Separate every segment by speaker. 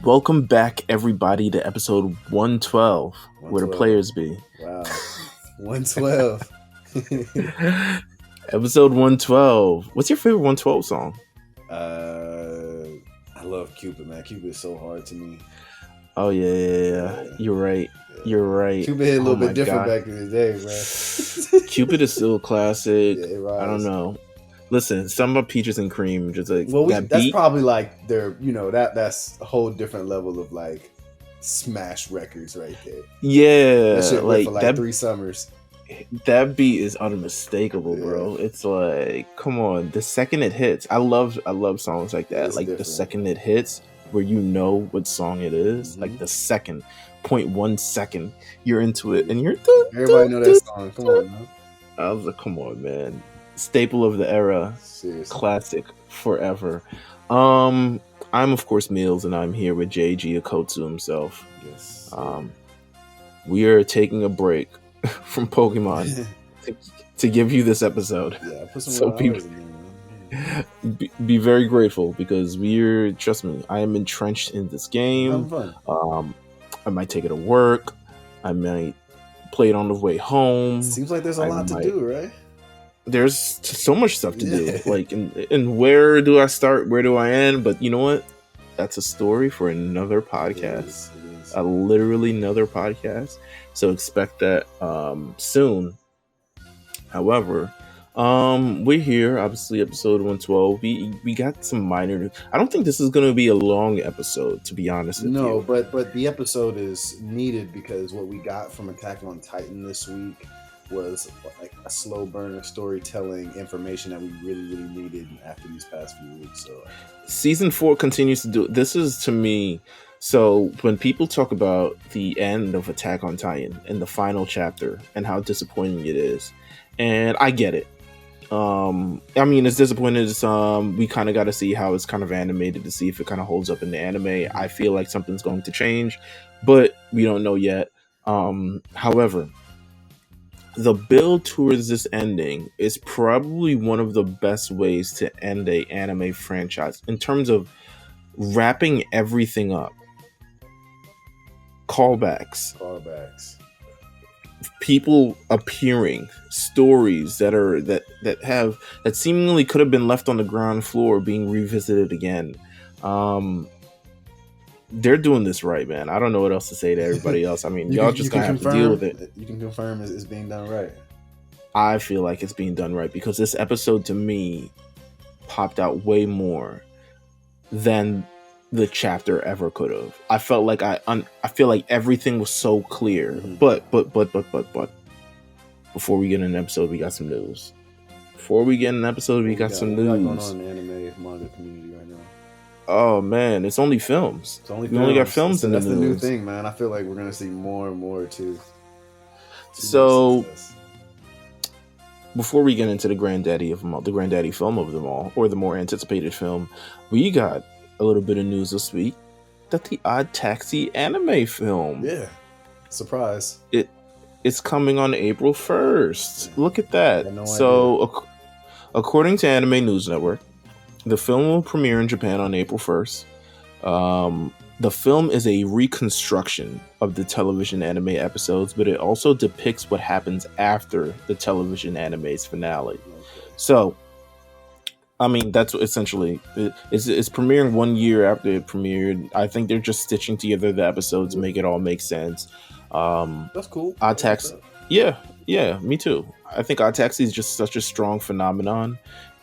Speaker 1: Welcome back, everybody, to episode 112, where the
Speaker 2: 112.
Speaker 1: players be.
Speaker 2: Wow. 112.
Speaker 1: Episode 112. What's your favorite 112 song?
Speaker 2: I love Cupid, man. Cupid is so hard to me.
Speaker 1: Oh, yeah. You're right.
Speaker 2: Yeah.
Speaker 1: You're right.
Speaker 2: Cupid hit a little
Speaker 1: Oh my
Speaker 2: bit different
Speaker 1: God.
Speaker 2: back in the day, man.
Speaker 1: Cupid is still a classic.
Speaker 2: Yeah, it rides.
Speaker 1: I don't know. Listen, some of Peaches and Cream, just like
Speaker 2: Well,
Speaker 1: that
Speaker 2: that's
Speaker 1: beat.
Speaker 2: probably like their, that's a whole different level of like smash records right there.
Speaker 1: Yeah,
Speaker 2: That shit went for
Speaker 1: that
Speaker 2: 3 summers.
Speaker 1: That beat is unmistakable,
Speaker 2: Yeah.
Speaker 1: bro. It's like, come on, the second it hits, I love songs like that.
Speaker 2: It's
Speaker 1: like
Speaker 2: different.
Speaker 1: The second it hits, where you know what song it is.
Speaker 2: Mhm.
Speaker 1: Like the second, 0.1 second, you're into it, and you're.
Speaker 2: Everybody know that song. Come on, man.
Speaker 1: I was like, come on, man. Staple of the era,
Speaker 2: Seriously.
Speaker 1: classic forever. I'm of course Meelz, and I'm here with JG Akotsu himself.
Speaker 2: Yes.
Speaker 1: We are taking a break from Pokemon to give you this episode.
Speaker 2: Yeah, put some
Speaker 1: So
Speaker 2: more
Speaker 1: people-
Speaker 2: hours in there, man.
Speaker 1: Be very grateful, because trust me, I am entrenched in this game.
Speaker 2: Having fun.
Speaker 1: I might take it to work. I might play it on the way home.
Speaker 2: Seems like there's a lot to do, right?
Speaker 1: There's so much stuff to do.
Speaker 2: Yeah.
Speaker 1: Like, and where do I start? Where do I end? But you know what? That's a story for another podcast.
Speaker 2: It is.
Speaker 1: Literally another podcast. So expect that soon. However, we're here, obviously, episode 112. We got some minor news. I don't think this is going to be a long episode, to be honest with
Speaker 2: No,
Speaker 1: you.
Speaker 2: but the episode is needed because what we got from Attack on Titan this week was like a slow burner storytelling information that we really needed after these past few weeks. So
Speaker 1: Season 4 continues to do. This is, to me, so when people talk about the end of Attack on Titan and the final chapter and how disappointing it is, and I get it. I mean, it's disappointing. We kind of got to see how it's kind of animated to see if it kind of holds up in the anime. I feel like something's going to change, but we don't know yet. However, the build towards this ending is probably one of the best ways to end a anime franchise in terms of wrapping everything up. Callbacks, people appearing, stories that seemingly could have been left on the ground floor being revisited again. They're doing this right, man. I don't know what else to say to everybody else. I mean, y'all just gonna have to deal with it.
Speaker 2: You can confirm it's being done right.
Speaker 1: I feel like it's being done right, because this episode to me popped out way more than the chapter ever could have. I felt like I feel like everything was so clear.
Speaker 2: Mm-hmm.
Speaker 1: But before we get in an episode, we got some news.
Speaker 2: What got going
Speaker 1: news.
Speaker 2: on in the anime manga community right now?
Speaker 1: Oh man, it's only films. We only got films in the
Speaker 2: That's the
Speaker 1: news.
Speaker 2: new thing, man. I feel like we're gonna see more and more too.
Speaker 1: So before we get into the granddaddy of them all, the granddaddy film of them all, or the more anticipated film, we got a little bit of news this week that the ODDTAXI anime film,
Speaker 2: surprise,
Speaker 1: it's coming on April 1st.
Speaker 2: Yeah.
Speaker 1: Look at that.
Speaker 2: I had no
Speaker 1: So according to Anime News Network, the film will premiere in Japan on April 1st. The film is a reconstruction of the television anime episodes, but it also depicts what happens after the television anime's finale. So, I mean, that's essentially it's premiering 1 year after it premiered. I think they're just stitching together the episodes to make it all make sense.
Speaker 2: That's cool.
Speaker 1: ODDTAXI, yeah, me too. I think ODDTAXI is just such a strong phenomenon,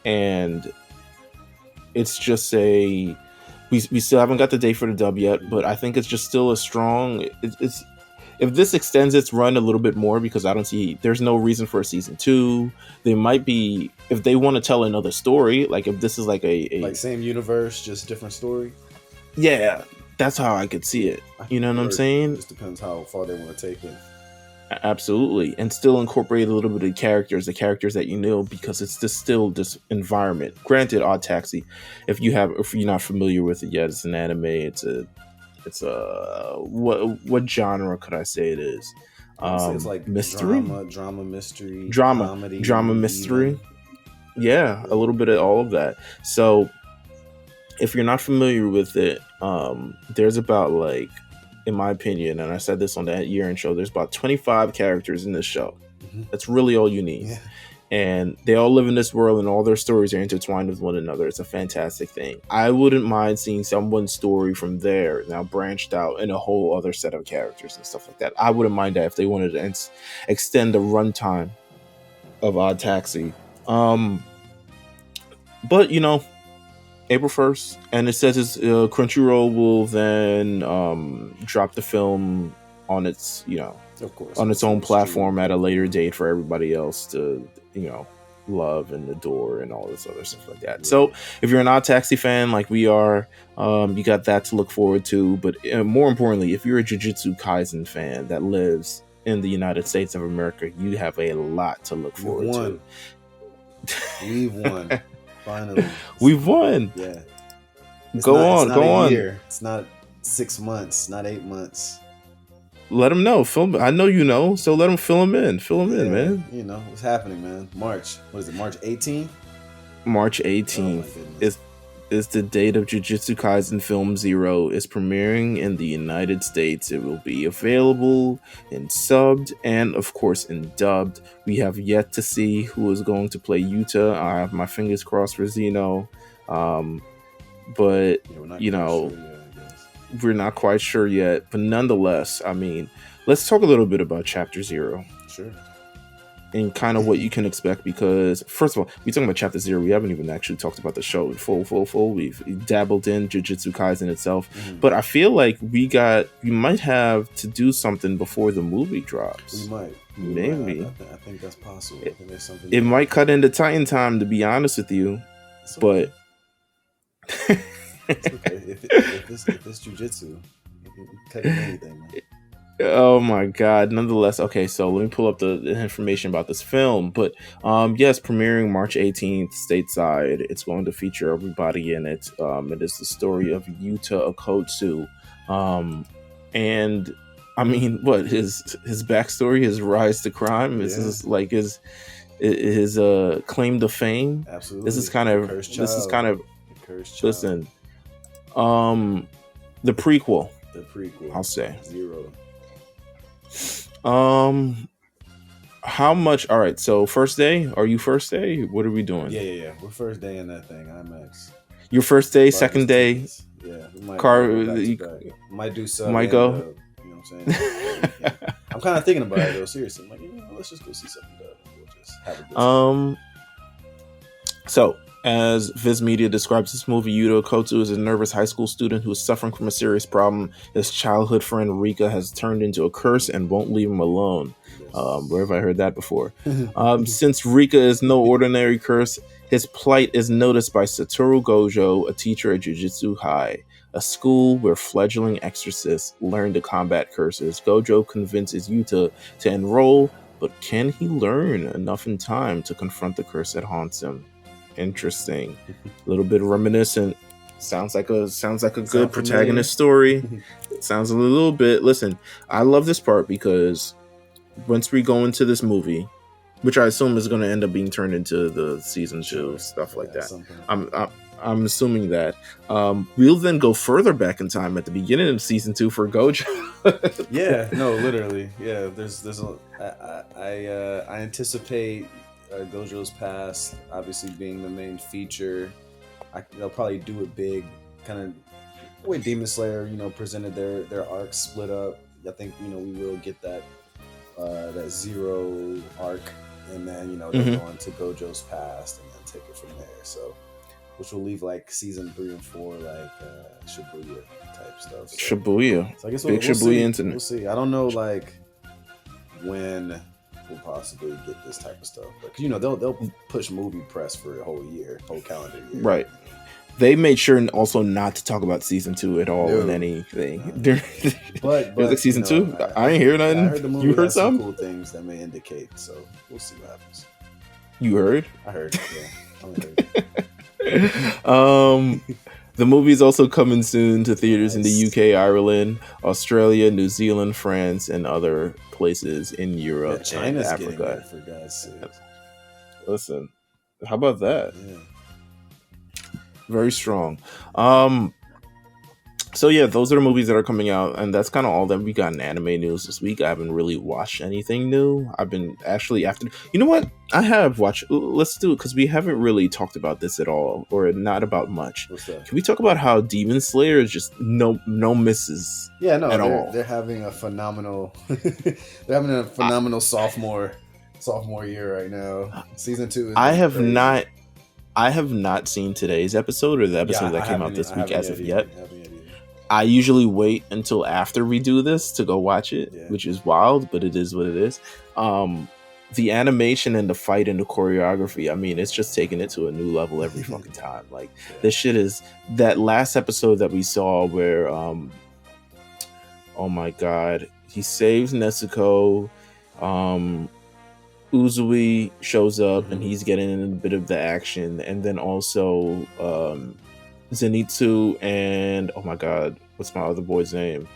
Speaker 1: and it's just we still haven't got the date for the dub yet, but I think it's just still a strong. It's if this extends its run a little bit more, because there's no reason for a season 2. They might be, if they want to tell another story, like if this is like a
Speaker 2: same universe, just different story.
Speaker 1: Yeah, that's how I could see it. You know what I'm saying?
Speaker 2: It just depends how far they want to take it.
Speaker 1: Absolutely, and still incorporate a little bit of the characters that you know, because it's still this environment. Granted, ODDTAXI, if you're not familiar with it yet, it's an anime. It's a what genre could I say it is?
Speaker 2: It's like
Speaker 1: mystery,
Speaker 2: drama mystery,
Speaker 1: comedy, drama mystery. Yeah, a little bit of all of that. So if you're not familiar with it, there's about like, in my opinion, and I said this on that year-end show, there's about 25 characters in this show.
Speaker 2: Mm-hmm.
Speaker 1: That's really all you need.
Speaker 2: Yeah.
Speaker 1: And they all live in this world, and all their stories are intertwined with one another. It's a fantastic thing. I wouldn't mind seeing someone's story from there now branched out in a whole other set of characters and stuff like that. I wouldn't mind that if they wanted to extend the runtime of Odd Taxi. But you know, April 1st, and it says it's Crunchyroll will then drop the film on its, you know,
Speaker 2: of course,
Speaker 1: on its own platform at a later date for everybody else to, you know, love and adore and all this other stuff like that. So if you're an Odd Taxi fan like we are, you got that to look forward to. But more importantly, if you're a Jujutsu Kaisen fan that lives in the United States of America, you have a lot to look forward to.
Speaker 2: We've won. Finally.
Speaker 1: We've won.
Speaker 2: Yeah.
Speaker 1: Go on.
Speaker 2: Year. It's not 6 months, not 8 months.
Speaker 1: Let them know. Film. I know you know, so let them fill them in. Fill them in, man.
Speaker 2: You know what's happening, man. March. What is it? March 18th.
Speaker 1: March 18th is the date of Jujutsu Kaisen Film Zero. Is premiering in the United States. It will be available in subbed and, of course, in dubbed. We have yet to see who is going to play Yuta. I have my fingers crossed for Zeno, but you know. We're not quite sure yet, but nonetheless, I mean, let's talk a little bit about Chapter Zero.
Speaker 2: Sure.
Speaker 1: And kind of what you can expect, because first of all, we're talking about Chapter Zero. We haven't even actually talked about the show full. We've dabbled in Jujutsu Kaisen itself, but I feel like we might have to do something before the movie drops.
Speaker 2: We might.
Speaker 1: Maybe.
Speaker 2: I think that's possible. I think there's something.
Speaker 1: It might cut into Titan time, to be honest with you, but.
Speaker 2: It's okay. If it's jujitsu, you can cut anything, man.
Speaker 1: Oh my god. Nonetheless, okay, so let me pull up the information about this film. But yes, premiering March 18th stateside. It's going to feature everybody in it. It is the story of Yuta Okotsu. And I mean, what his backstory, his rise to crime, is this like his claim to fame?
Speaker 2: Absolutely.
Speaker 1: This is kind of listen. The prequel. I'll say
Speaker 2: Zero.
Speaker 1: How much? All right. So first day. Are you first day? What are we doing?
Speaker 2: Yeah. We're first day in that thing. IMAX.
Speaker 1: Your first day, second day.
Speaker 2: Yeah. We
Speaker 1: Might
Speaker 2: do some.
Speaker 1: Might go.
Speaker 2: You know what I'm saying? I'm kind of thinking about it though. Seriously, I'm like, let's just go see something. We'll just have a good time.
Speaker 1: So. As Viz Media describes this movie, Yuta Okotsu is a nervous high school student who is suffering from a serious problem. His childhood friend Rika has turned into a curse and won't leave him alone. Where have I heard that before? Since Rika is no ordinary curse, his plight is noticed by Satoru Gojo, a teacher at Jujutsu High, a school where fledgling exorcists learn to combat curses. Gojo convinces Yuta to enroll, but can he learn enough in time to confront the curse that haunts him? Interesting. A little bit reminiscent. Sounds like a good protagonist story. Sounds a little bit. Listen, I love this part because once we go into this movie, which I assume is going to end up being turned into the season 2 stuff like that. I'm assuming that we'll then go further back in time at the beginning of season 2 for Gojo.
Speaker 2: Yeah, no, literally. Yeah, I anticipate Gojo's past obviously being the main feature. They'll probably do it big, kind of the way Demon Slayer, presented their arcs split up. I think we will get that Zero arc, and then they'll go into Gojo's past and then take it from there. So, which will leave like season 3 and 4 like Shibuya type stuff. So,
Speaker 1: Shibuya.
Speaker 2: So I guess
Speaker 1: we'll Shibuya incident.
Speaker 2: We'll see. I don't know like when we'll possibly get this type of stuff, but they'll push movie press for a whole calendar year.
Speaker 1: Right. They made sure also not to talk about season 2 at all in anything. But like season 2, I ain't hear nothing.
Speaker 2: I heard the movie
Speaker 1: you heard
Speaker 2: has
Speaker 1: some
Speaker 2: cool things that may indicate. So we'll see what happens.
Speaker 1: You heard?
Speaker 2: I heard. Yeah, I heard.
Speaker 1: The movie is also coming soon to theaters in the UK, Ireland, Australia, New Zealand, France, and other places in Europe and Africa.
Speaker 2: For God's sake.
Speaker 1: Listen, how about that?
Speaker 2: Yeah.
Speaker 1: Very strong. Um, So yeah, those are the movies that are coming out, and that's kind of all that we got in anime news this week. I haven't really watched anything new. I've been actually after. You know what? I have watched. Let's do it because we haven't really talked about this at all, or not about much.
Speaker 2: What's that?
Speaker 1: Can we talk about how Demon Slayer is just no misses?
Speaker 2: Yeah, no,
Speaker 1: at all.
Speaker 2: they're having a phenomenal sophomore year right now. Season 2 is
Speaker 1: I have
Speaker 2: crazy.
Speaker 1: not. I have not seen today's episode or the episode that came out this week as of yet. I usually wait until after we do this to go watch it, which is wild, but it is what it is. The animation and the fight and the choreography, I mean, it's just taking it to a new level every fucking time. Like, this shit is that last episode that we saw where, oh my god, he saves Nezuko, Uzui shows up and he's getting in a bit of the action, and then also Zenitsu and oh my god, what's my other boy's name?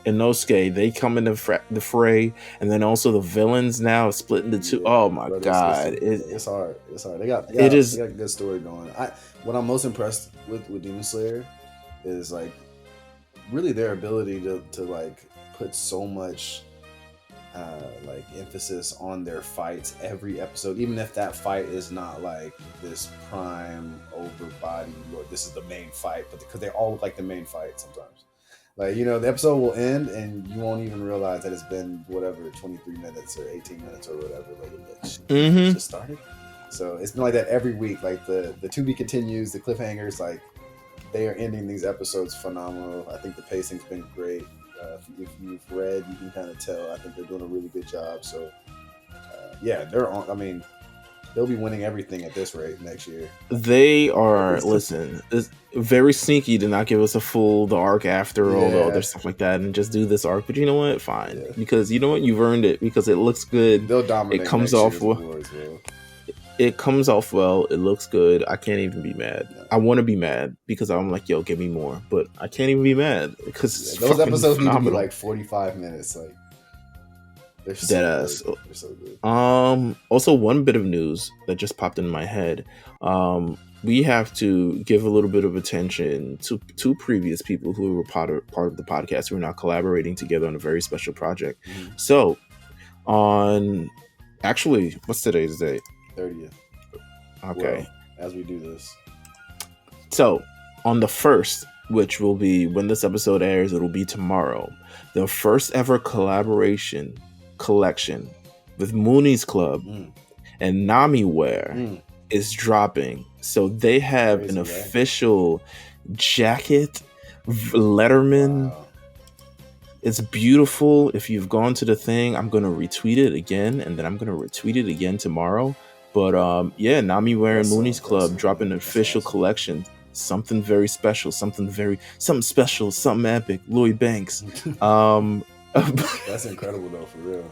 Speaker 1: Inosuke. They come in the fray, and then also the villains now split into two. Oh my god,
Speaker 2: it's hard. It's hard. They got a good story going. What I'm most impressed with Demon Slayer is like really their ability to like put so much like emphasis on their fights every episode, even if that fight is not like this prime over body or this is the main fight, but because they all look like the main fight sometimes. Like, you know, the episode will end and you won't even realize that it's been whatever 23 minutes or 18 minutes or whatever. Like it just started. So it's been like that every week. Like the to be continues, the cliffhangers, like they are ending these episodes phenomenal. I think the pacing's been great. If you've read, you can kind of tell. I think they're doing a really good job. So, yeah, they're on. I mean, they'll be winning everything at this rate next year.
Speaker 1: They are. Listen, it's very sneaky to not give us the arc after all the other stuff like that, and just do this arc. But you know what? Fine, because you know what? You've earned it because it looks good.
Speaker 2: They'll dominate.
Speaker 1: It comes off well. It comes off well. It looks good. I can't even be mad. Yeah. I want to be mad because I'm like, yo, give me more. But I can't even be mad because
Speaker 2: those episodes need to be like 45 minutes. Like, they're so good.
Speaker 1: Also, one bit of news that just popped in my head. We have to give a little bit of attention to two previous people who were part of the podcast who are now collaborating together on a very special project. Mm-hmm. So, what's today's date?
Speaker 2: 30th.
Speaker 1: Okay.
Speaker 2: Well, as we do this.
Speaker 1: So, on the 1st, which will be when this episode airs, it'll be tomorrow, the first ever collaboration collection with Moonies Club and Namiwear is dropping. So they have an official jacket, Letterman. Wow. It's beautiful. If you've gone to the thing, I'm going to retweet it again, and then I'm going to retweet it again tomorrow. But Namiwear and Moonies Club dropping an official collection. Something very special, something special, something epic. Lloyd Banks.
Speaker 2: That's incredible though, for real.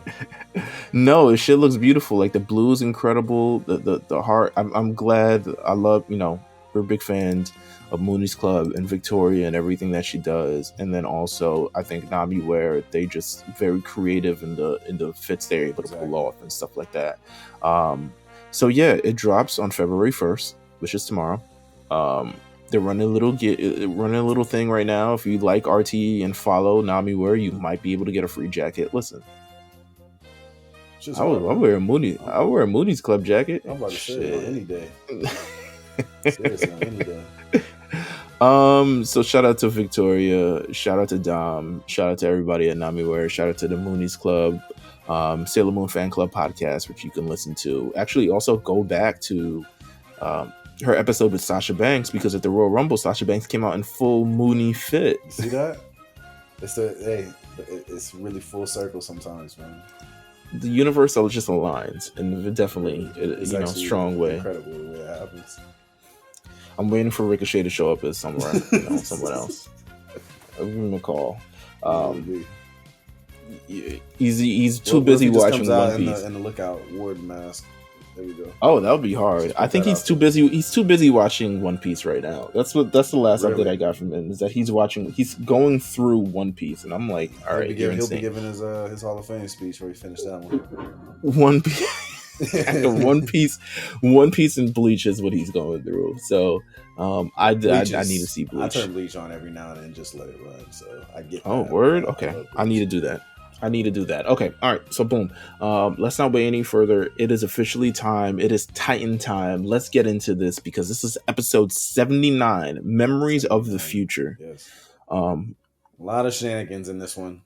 Speaker 1: No, it shit looks beautiful. Like the blue is incredible. The heart. I'm glad. I love. We're big fans of Moonies Club and Victoria and everything that she does. And then also, I think Namiwear, they just very creative in the fits they're able to pull off and stuff like that. So yeah, it drops on February 1st, which is tomorrow. They're running a little thing right now. If you like RT and follow Namiwear, you might be able to get a free jacket. Listen, I'll wear a Moonies Club jacket.
Speaker 2: I'm about to say on any day. Seriously, on any day.
Speaker 1: So shout out to Victoria, shout out to Dom, shout out to everybody at Namiwear, shout out to the Moonies Club, Sailor Moon Fan Club podcast, which you can listen to. Actually, also go back to her episode with Sasha Banks, because at the Royal Rumble, Sasha Banks came out in full Mooney fit.
Speaker 2: See that? It's really full circle sometimes, man.
Speaker 1: The universe just aligns, and it definitely, strong way.
Speaker 2: Incredible the way it happens.
Speaker 1: I'm waiting for Ricochet to show up as someone else. I'll give him a call. He's too busy watching One Piece.
Speaker 2: In the Lookout Warden mask. There we go.
Speaker 1: Oh, that would be hard. I think he's too busy. He's too busy watching One Piece right now. That's the last update I got from him, is that he's going through One Piece, and I'm like, all right,
Speaker 2: he'll be giving his Hall of Fame speech where he finished that one.
Speaker 1: One Piece. After One Piece and Bleach is what he's going through. So I need to see
Speaker 2: I
Speaker 1: Bleach.
Speaker 2: turn Bleach on every now and then, just let it run. So I get
Speaker 1: Oh,
Speaker 2: that,
Speaker 1: word.
Speaker 2: but I
Speaker 1: Okay,
Speaker 2: love
Speaker 1: I need
Speaker 2: Bleach.
Speaker 1: to do that. I need to do that. Okay, all right. So boom. Let's not wait any further. It is officially time. It is Titan time. Let's get into this because this is episode 79, Memories of the
Speaker 2: 79.
Speaker 1: Future.
Speaker 2: Yes.
Speaker 1: Um,
Speaker 2: A lot of shenanigans in this one.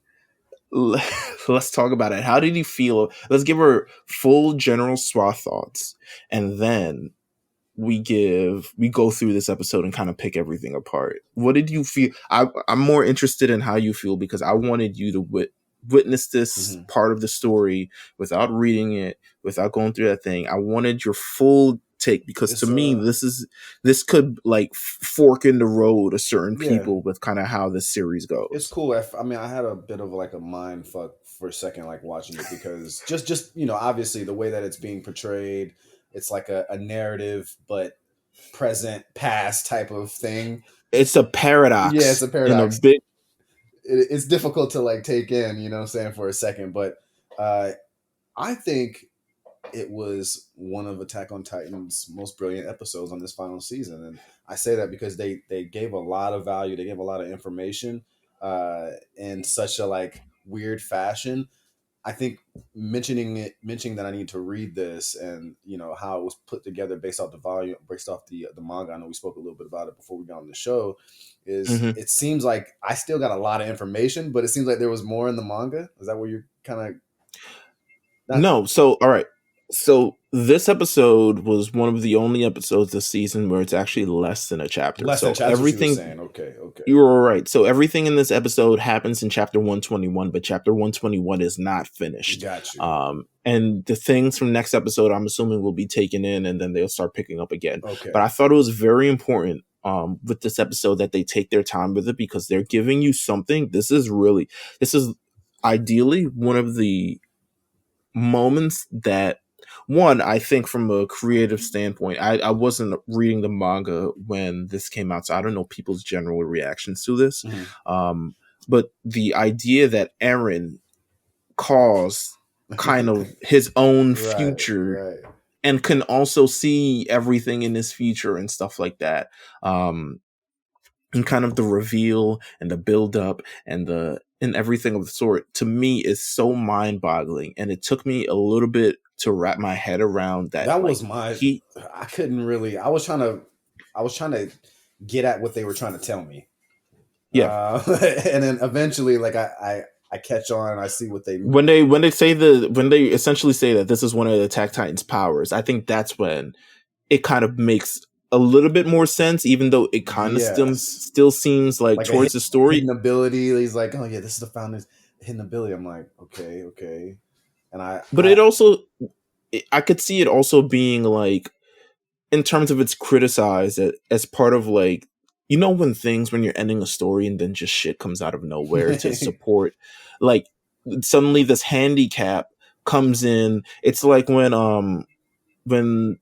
Speaker 1: let's talk about it. How did you feel? Let's give our full general swath thoughts, and then we go through this episode and kind of pick everything apart. What did you feel? I'm more interested in how you feel because I wanted you to witness this
Speaker 2: Mm-hmm.
Speaker 1: part of the story without reading it, without going through that thing. I wanted your full take because to
Speaker 2: It's
Speaker 1: me this could like fork in the road of certain
Speaker 2: yeah,
Speaker 1: people with kind of how this series
Speaker 2: it's
Speaker 1: goes.
Speaker 2: cool. I mean, I had a bit of like a mind fuck for a second, like watching it, because just obviously the way that it's being portrayed, it's like a narrative, but present, past type of thing.
Speaker 1: It's a
Speaker 2: Yeah, it's
Speaker 1: paradox
Speaker 2: a
Speaker 1: in a
Speaker 2: paradox.
Speaker 1: big.
Speaker 2: It's difficult to like take in, you know what I'm saying, for a second. But uh, I think it was one of Attack on Titan's most brilliant episodes on this final season, and I say that because they gave a lot of value, they gave a lot of information in such a like weird fashion. I think mentioning that I need to read this, and how it was put together based off the volume, based off the manga. I know we spoke a little bit about it before we got on the show. Is
Speaker 1: Mhm.
Speaker 2: it seems like I still got a lot of information, but it seems like there was more in the manga. Is that where you're kind of not
Speaker 1: No, so all right. So this episode was one of the only episodes this season where it's actually less than a chapter.
Speaker 2: less than
Speaker 1: So
Speaker 2: chapter? What you were
Speaker 1: everything
Speaker 2: saying? Okay, okay,
Speaker 1: you were right. So everything in this episode happens in chapter 121, but chapter 121 is not finished.
Speaker 2: got you.
Speaker 1: And the things from next episode, I'm assuming, will be taken in and then they'll start picking up again.
Speaker 2: Okay,
Speaker 1: But I thought it was very important with this episode that they take their time with it because they're giving you something. This is ideally one of the moments that one I think from a creative standpoint I wasn't reading the manga when this came out, so I don't know people's general reactions to this.
Speaker 2: mm-hmm.
Speaker 1: um but the idea that Eren caused kind of his own
Speaker 2: Right,
Speaker 1: future
Speaker 2: right.
Speaker 1: and can also see everything in his future and stuff like that, and kind of the reveal and the build up and everything of the sort to me is so mind boggling, and it took me a little bit to wrap my head around that.
Speaker 2: That
Speaker 1: Like
Speaker 2: was my.
Speaker 1: he
Speaker 2: I couldn't really. I was trying to get at what they were trying to tell me,
Speaker 1: yeah,
Speaker 2: and then eventually, like I catch on and I see what they.
Speaker 1: when they essentially say that this is one of the Attack Titans powers, I think that's when it kind of makes a little bit more sense, even though it kind of
Speaker 2: Yes,
Speaker 1: still seems like
Speaker 2: like a
Speaker 1: towards the story.
Speaker 2: hidden ability. He's like, oh yeah, this is the founder's hidden ability. I'm like, okay, okay, and
Speaker 1: But it also I could see it also being like, in terms of it's criticized as part of like, when you're ending a story and then just shit comes out of nowhere to support, like suddenly this handicap comes in. It's like when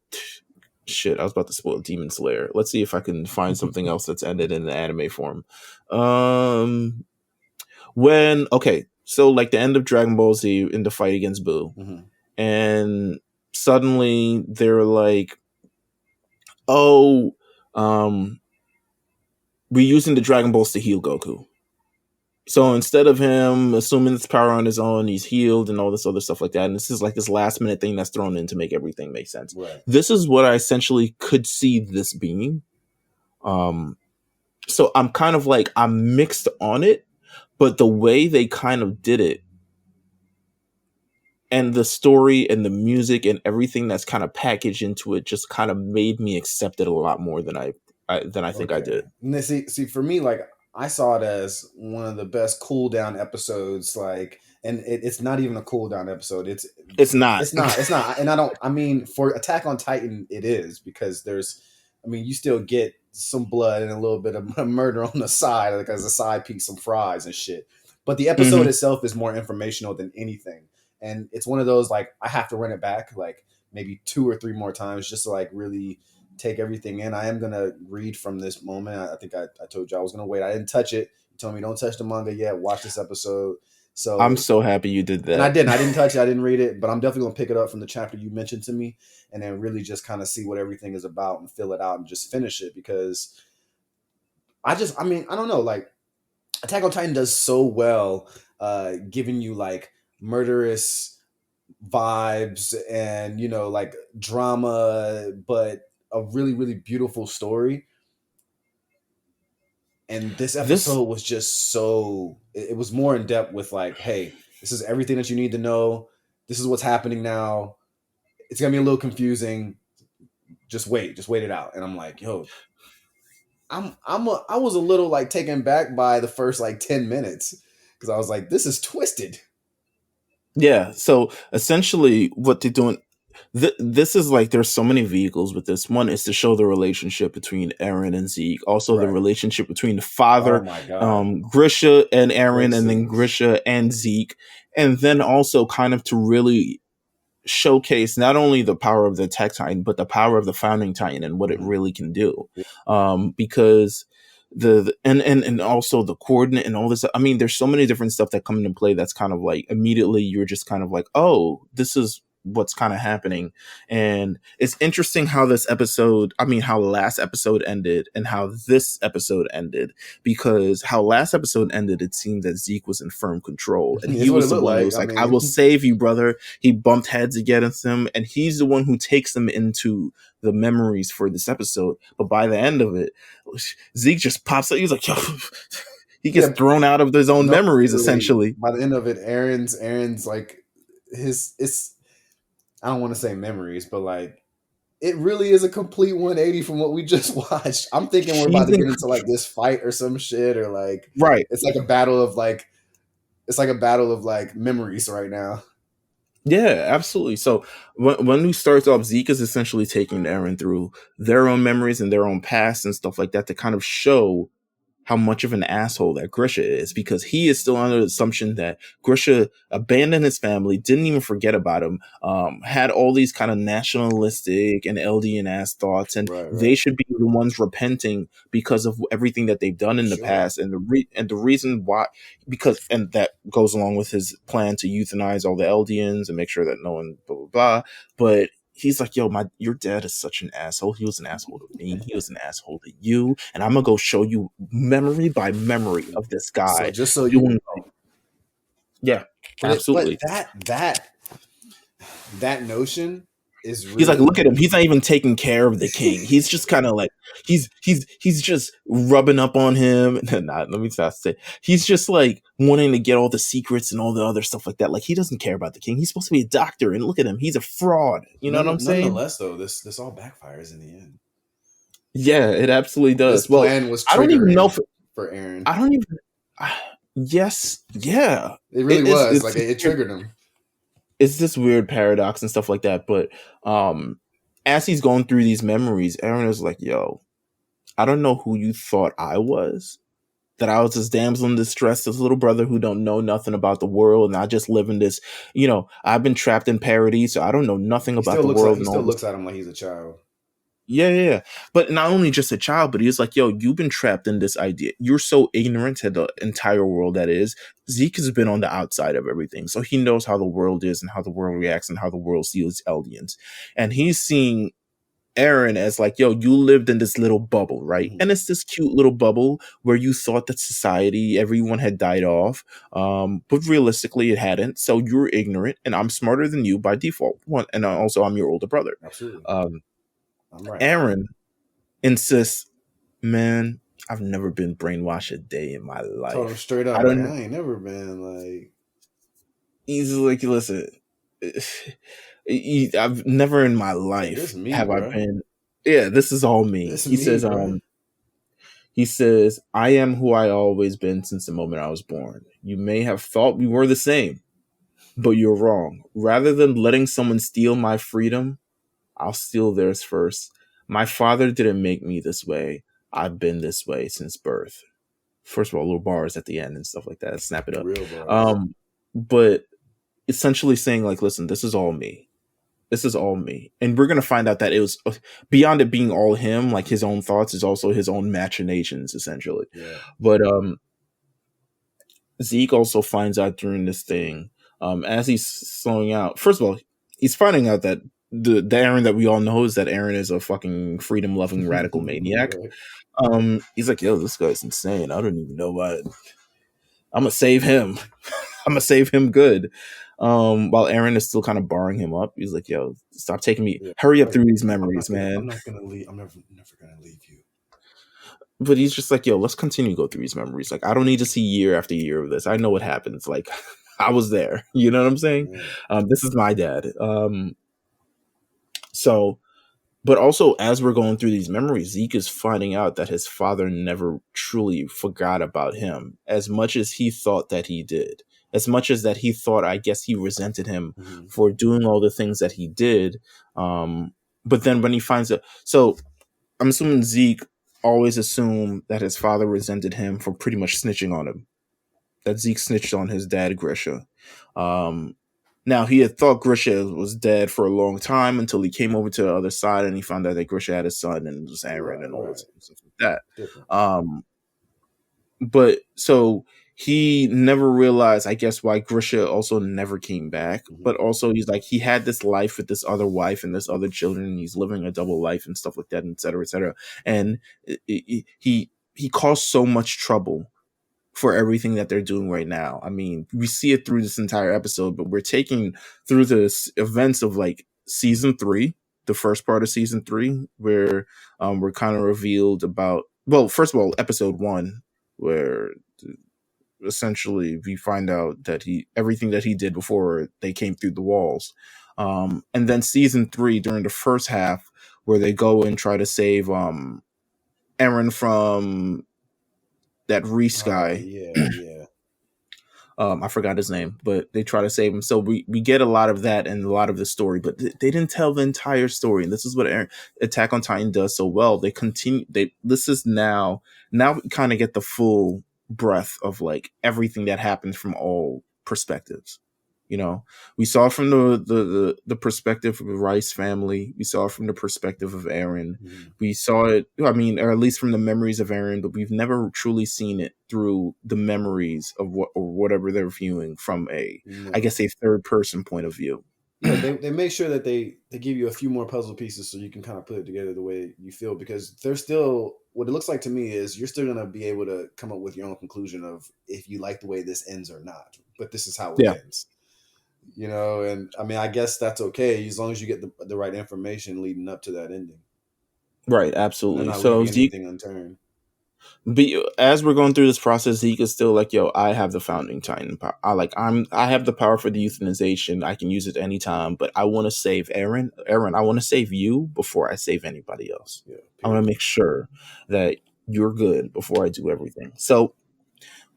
Speaker 1: shit, I was about to spoil Demon Slayer. Let's see if I can find something else that's ended in the anime form. When okay, so like the end of Dragon Ball Z in the fight against Boo,
Speaker 2: Mhm.
Speaker 1: and suddenly they're like, oh, we're using the Dragon Balls to heal Goku. So instead of him assuming this power on his own, he's healed and all this other stuff like that. And this is like this last minute thing that's thrown in to make everything make sense.
Speaker 2: Right.
Speaker 1: This is what I essentially could see this being. Um, so I'm kind of like, I'm mixed on it, but the way they kind of did it and the story and the music and everything that's kind of packaged into it just kind of made me accept it a lot more than I think I
Speaker 2: Okay.
Speaker 1: did.
Speaker 2: And see, for me, like I saw it as one of the best cool down episodes. Like, and it's not even a cool down episode. It's
Speaker 1: It's not.
Speaker 2: it's not. It's not. And I don't. I mean, for Attack on Titan, it is because there's. I mean, you still get some blood and a little bit of murder on the side, like as a side piece, some fries and shit. But the episode
Speaker 1: Mhm.
Speaker 2: itself is more informational than anything, and it's one of those like I have to run it back like maybe 2 or 3 more times just to like really take everything in. I am gonna read from this moment. I think I told you I was gonna wait. I didn't touch it. You told me don't touch the manga yet. Watch this episode.
Speaker 1: I'm
Speaker 2: So,
Speaker 1: so happy you did
Speaker 2: and I
Speaker 1: that.
Speaker 2: didn't. I didn't touch it. I didn't read it, but I'm definitely gonna pick it up from the chapter you mentioned to me, and then really just kind of see what everything is about and fill it out and just finish it because I mean, I don't know, like Attack on Titan does so well, giving you like murderous vibes and like drama, but a really really beautiful story. And this
Speaker 1: This
Speaker 2: episode was just so it was more in depth with like, hey, this is everything that you need to know. This is what's happening now. It's gonna be a little confusing. Just wait it out. And I'm like, yo, I was a little like taken back by the first like 10 minutes because I was like, this is twisted.
Speaker 1: Yeah, so essentially what they're doing, this is like there's so many vehicles with this. One is to show the relationship between Eren and Zeke, also the
Speaker 2: Right.
Speaker 1: relationship between the
Speaker 2: Oh
Speaker 1: father,
Speaker 2: my god.
Speaker 1: Grisha and
Speaker 2: Great
Speaker 1: Eren, and then
Speaker 2: scenes.
Speaker 1: Grisha and Zeke, and then also kind of to really showcase not only the power of the Tech Titan, but the power of the Founding Titan and what it
Speaker 2: Mhm.
Speaker 1: really can do.
Speaker 2: Yeah.
Speaker 1: Because and also the coordinate and all this. I mean, there's so many different stuff that come into play. That's kind of like immediately you're just kind of like, oh, this is what's kind of happening. And it's interesting how this episode, I mean, how last episode ended and how this episode ended, because how last episode ended, it seemed that Zeke was in firm control and he
Speaker 2: It's what it
Speaker 1: was the
Speaker 2: looked
Speaker 1: one who
Speaker 2: like.
Speaker 1: was
Speaker 2: I
Speaker 1: like, I will
Speaker 2: mean,
Speaker 1: save you, brother. He bumped heads against him and he's the one who takes them into the memories for this episode. But by the end of it, Zeke just pops up. He's like, yo, he gets
Speaker 2: yeah,
Speaker 1: thrown out of his own
Speaker 2: no,
Speaker 1: memories
Speaker 2: literally.
Speaker 1: essentially.
Speaker 2: By the end of it, Aaron's like his it's I don't want to say memories, but like it really is a complete 180 from what we just watched. I'm thinking we're about
Speaker 1: He's
Speaker 2: to
Speaker 1: in
Speaker 2: get into like this fight or some shit, or like
Speaker 1: right.
Speaker 2: it's like a battle of like it's like a battle of like memories right now.
Speaker 1: Yeah, absolutely. So when we start off, Zeke is essentially taking Eren through their own memories and their own past and stuff like that to kind of show how much of an asshole that Grisha is, because he is still under the assumption that Grisha abandoned his family, didn't even forget about him, had all these kind of nationalistic and Eldian ass thoughts, and
Speaker 2: Right,
Speaker 1: they
Speaker 2: right.
Speaker 1: should be the ones repenting because of everything that they've done in the
Speaker 2: Sure.
Speaker 1: past, and the reason why, because and that goes along with his plan to euthanize all the Eldians and make sure that no one blah blah blah, but he's like, yo, your dad is such an asshole. He was an asshole to me. He was an asshole to you. And I'm gonna go show you memory by memory of this
Speaker 2: So
Speaker 1: guy
Speaker 2: just so you
Speaker 1: doing.
Speaker 2: know,
Speaker 1: Yeah,
Speaker 2: but
Speaker 1: absolutely.
Speaker 2: that notion is
Speaker 1: He's like,
Speaker 2: really
Speaker 1: look at him. He's not even taking care of the king. He's just kind of like he's just rubbing up on him. Not let me stop say. He's just like wanting to get all the secrets and all the other stuff like that. Like he doesn't care about the king. He's supposed to be a doctor, and look at him. He's a fraud. You know what I'm saying?
Speaker 2: nonetheless though, this all backfires in the end.
Speaker 1: Yeah, it absolutely
Speaker 2: This
Speaker 1: does. Well,
Speaker 2: plan was
Speaker 1: I don't even know
Speaker 2: triggering
Speaker 1: if
Speaker 2: for Aaron.
Speaker 1: I don't even. Yes, yeah.
Speaker 2: It really was
Speaker 1: It's
Speaker 2: like it triggered him.
Speaker 1: it's this weird paradox and stuff like that. But as he's going through these memories, Aaron is like, "Yo, I don't know who you thought I was. That I was this damsel in distress, this little brother who don't know nothing about the world, and I just live in this. I've been trapped in paradise, so I don't know nothing about the world
Speaker 2: He
Speaker 1: and
Speaker 2: still
Speaker 1: all this."
Speaker 2: looks at him like he's a child.
Speaker 1: Yeah, yeah, yeah. But not only just a child, but he's like, yo, you've been trapped in this idea. You're so ignorant to the entire world that is. Zeke has been on the outside of everything. So he knows how the world is and how the world reacts and how the world sees Eldians. And he's seeing Aaron as like, yo, you lived in this little bubble, right?
Speaker 2: Mm-hmm.
Speaker 1: And it's this cute little bubble where you thought that society, everyone had died off. But realistically, it hadn't. So you're ignorant, and I'm smarter than you by default. One, and also I'm your older brother.
Speaker 2: Absolutely.
Speaker 1: Um,
Speaker 2: I'm right.
Speaker 1: Aaron insists, man, I've never been brainwashed a day in my
Speaker 2: Told him
Speaker 1: life.
Speaker 2: straight
Speaker 1: I
Speaker 2: up, like
Speaker 1: don't.
Speaker 2: I ain't never been like.
Speaker 1: He's like, listen, I've never in my
Speaker 2: Like, this
Speaker 1: life
Speaker 2: me,
Speaker 1: have I
Speaker 2: bro.
Speaker 1: been. Yeah, this is all me.
Speaker 2: This me, bro.
Speaker 1: He says, I am who I always been since the moment I was born. You may have thought we were the same, but you're wrong. Rather than letting someone steal my freedom, I'll steal theirs first. My father didn't make me this way. I've been this way since birth. First of all, little bars at the end and stuff like that. Snap it up.
Speaker 2: Real bars.
Speaker 1: But essentially saying like, listen, this is all me. This is all me. And we're going to find out that it was beyond it being all him, like his own thoughts is also his own machinations, essentially.
Speaker 2: Yeah.
Speaker 1: But Zeke also finds out during this thing, as he's slowing out. First of all, he's finding out that the Aaron that we all know is that Aaron is a fucking freedom loving radical maniac.
Speaker 2: Right.
Speaker 1: He's like, yo, this guy's insane. I don't even know why. I'm gonna save him. I'm gonna save him good. While Aaron is still kind of barring him up, he's like, yo, stop taking me.
Speaker 2: Yeah.
Speaker 1: Hurry up
Speaker 2: Like,
Speaker 1: through these
Speaker 2: I'm
Speaker 1: memories,
Speaker 2: not gonna. I'm
Speaker 1: man.
Speaker 2: not gonna leave. I'm never gonna leave you.
Speaker 1: But he's just like, yo, let's continue to go through these memories. Like, I don't need to see year after year of this. I know what happens. Like, I was there. You know what I'm saying?
Speaker 2: Yeah.
Speaker 1: This is my dad. So, but also as we're going through these memories, Zeke is finding out that his father never truly forgot about him as much as he thought that he did. As much as that he thought, I guess he resented him
Speaker 2: Mm-hmm.
Speaker 1: for doing all the things that he did. But then when he finds it, so I'm assuming Zeke always assumed that his father resented him for pretty much snitching on him. That Zeke snitched on his dad, Grisha. Um, Now, he had thought Grisha was dead for a long time until he came over to the other side and he found out that Grisha had a son and it was Aaron
Speaker 2: Right.
Speaker 1: and all
Speaker 2: Right.
Speaker 1: this stuff like that.
Speaker 2: Different.
Speaker 1: But so he never realized, I guess, why Grisha also never came back.
Speaker 2: Mm-hmm.
Speaker 1: But also, he's like, he had this life with this other wife and this other children, and he's living a double life and stuff like that, et cetera, et cetera. And he caused so much trouble for everything that they're doing right now. I mean, we see it through this entire episode, but we're taking through the events of like season 3, the first part of season 3, where we're kind of revealed about, well, first of all, episode 1, where essentially we find out that everything that he did before they came through the walls. And then season 3, during the first half, where they go and try to save Aaron from that Reese guy.
Speaker 2: Yeah.
Speaker 1: I forgot his name, but they try to save him. So we get a lot of that and a lot of the story, but they didn't tell the entire story. And this is what Attack on Titan does so well. They continue. This is now we kind of get the full breadth of like everything that happens from all perspectives. You know, we saw from the perspective of the Rice family. We saw it from the perspective of Aaron.
Speaker 2: Mm-hmm.
Speaker 1: We saw it, I mean, or at least from the memories of Aaron, but we've never truly seen it through the memories of what or whatever they're viewing from I guess, a third person point of view.
Speaker 2: Yeah, they make sure that they give you a few more puzzle pieces so you can kind of put it together the way you feel, because they're still, what it looks like to me is you're still going to be able to come up with your own conclusion of if you like the way this ends or not, but this is how it
Speaker 1: Yeah,
Speaker 2: ends, you know. And I mean, I guess that's okay as long as you get the right information leading up to that ending.
Speaker 1: right,
Speaker 2: They're
Speaker 1: absolutely.
Speaker 2: not
Speaker 1: So
Speaker 2: leaving
Speaker 1: Zeke,
Speaker 2: anything unturned.
Speaker 1: but as we're going through this process, Zeke is still like, "Yo, I have the founding titan power. I have the power for the euthanization. I can use it anytime, but I want to save Aaron. Aaron, I want to save you before I save anybody else.
Speaker 2: Yeah,
Speaker 1: I want to
Speaker 2: period.
Speaker 1: make sure that you're good before I do everything." So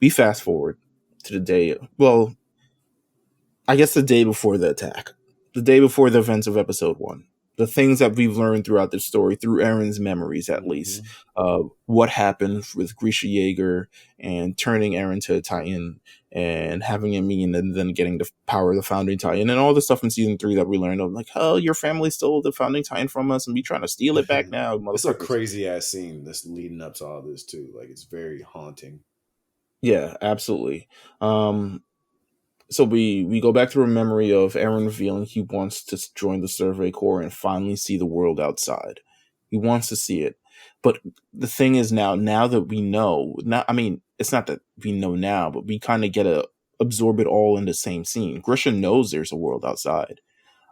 Speaker 1: we fast forward to the day. Well, I guess the day before the attack, the day before the events of episode 1, the things that we've learned throughout the story, through Aaron's memories at least,
Speaker 2: Mm-hmm.
Speaker 1: what happened with Grisha Yeager and turning Aaron to a Titan and having him mean and then getting the power of the founding Titan and all the stuff in season 3 that we learned of, like, oh, your family stole the founding Titan from us and we trying to steal it back now,
Speaker 2: It's a
Speaker 1: motherfuckers.
Speaker 2: crazy ass scene that's leading up to all this too. Like, it's very haunting.
Speaker 1: Yeah, absolutely. So we go back to a memory of Aaron revealing he wants to join the Survey Corps and finally see the world outside. He wants to see it. But the thing is now that we know, not, I mean, it's not that we know now, but we kind of get to absorb it all in the same scene. Grisha knows there's a world outside.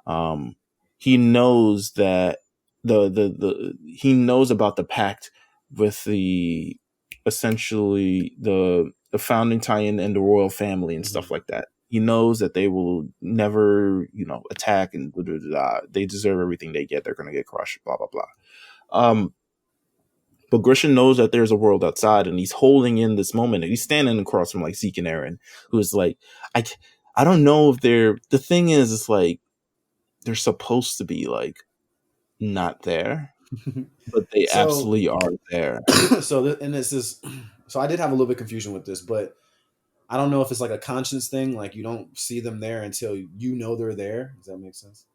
Speaker 1: Um, he knows that he knows about the pact with the essentially the founding Titan and the royal family and
Speaker 2: Mm-hmm.
Speaker 1: stuff like that. He knows that they will never, attack and blah, blah, blah. They deserve everything they get. They're gonna get crushed. Blah blah blah. But Grisha knows that there's a world outside, and he's holding in this moment. And he's standing across from like Zeke and Aaron, who's like, I don't know if they're. The thing is, it's like they're supposed to be like not there, but they
Speaker 2: So,
Speaker 1: absolutely are there.
Speaker 2: and this is, so I did have a little bit of confusion with this, but I don't know if it's like a conscience thing. Like, you don't see them there until you know they're there. Does that make sense?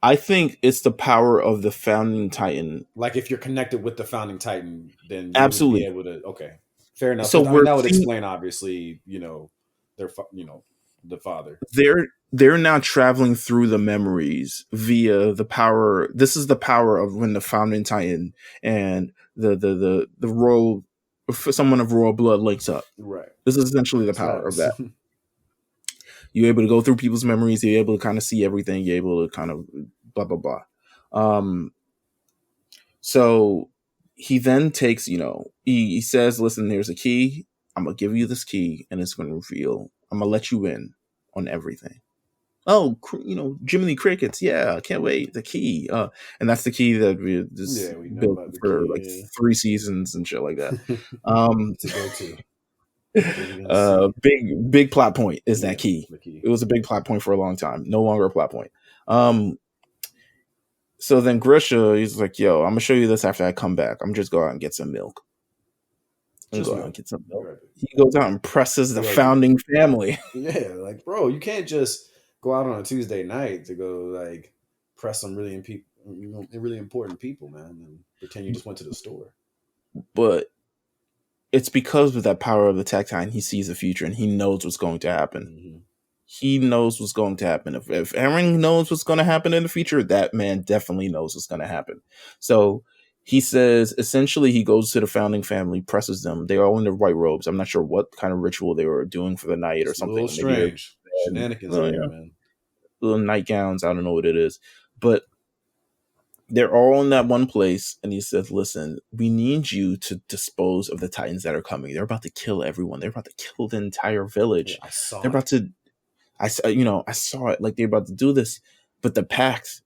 Speaker 1: I think it's the power of the founding Titan.
Speaker 2: Like, if you're connected with the founding Titan, then you would be
Speaker 1: Absolutely.
Speaker 2: able to. Okay. Fair enough.
Speaker 1: So
Speaker 2: Because I mean,
Speaker 1: we're
Speaker 2: that would
Speaker 1: seeing
Speaker 2: explain, obviously, the father.
Speaker 1: they're now traveling through the memories via the power. This is the power of when the founding titan and the royal, someone of royal blood links up.
Speaker 2: Right.
Speaker 1: This is essentially the power of
Speaker 2: Facts.
Speaker 1: that. You're able to go through people's memories. You're able to kind of see everything. You're able to kind of blah blah blah. So he then takes, he says, "Listen, there's a key. I'm gonna give you this key, and it's gonna reveal. I'm gonna let you in on everything." Oh, Jiminy Crickets. Yeah, I can't wait. The key. And that's the key that we just
Speaker 2: We know
Speaker 1: built
Speaker 2: about the
Speaker 1: for like
Speaker 2: key.
Speaker 1: 3 seasons and shit like that.
Speaker 2: It's a go-to. What you gonna see?
Speaker 1: Big plot point is that
Speaker 2: The
Speaker 1: key.
Speaker 2: key.
Speaker 1: It was a big plot point for a long time. No longer a plot point. So then Grisha, he's like, "Yo, I'm gonna show you this after I come back. I'm just go out and get some milk."
Speaker 2: Just
Speaker 1: go
Speaker 2: milk.
Speaker 1: out and get some milk.
Speaker 2: Right.
Speaker 1: He goes out and presses the founding family.
Speaker 2: Yeah, like, bro, you can't just go out on a Tuesday night to go like press some really really important people, man, and pretend you just went to the store.
Speaker 1: But it's because of that power of the tactile, he sees the future and he knows what's going to happen.
Speaker 2: Mm-hmm.
Speaker 1: He knows what's going to happen. If Eren knows what's going to happen in the future, that man definitely knows what's going to happen. So he says, essentially, he goes to the founding family, presses them. They're all in their white robes. I'm not sure what kind of ritual they were doing for the night or something.
Speaker 2: A little strange. Shenanigans in there, man.
Speaker 1: Little nightgowns. I don't know what it is. But they're all in that one place. And he says, "Listen, we need you to dispose of the Titans that are coming. They're about to kill everyone. They're about to kill the entire village.
Speaker 2: Yeah, I saw
Speaker 1: they're about to... I saw it, like they're about to do this, but the pact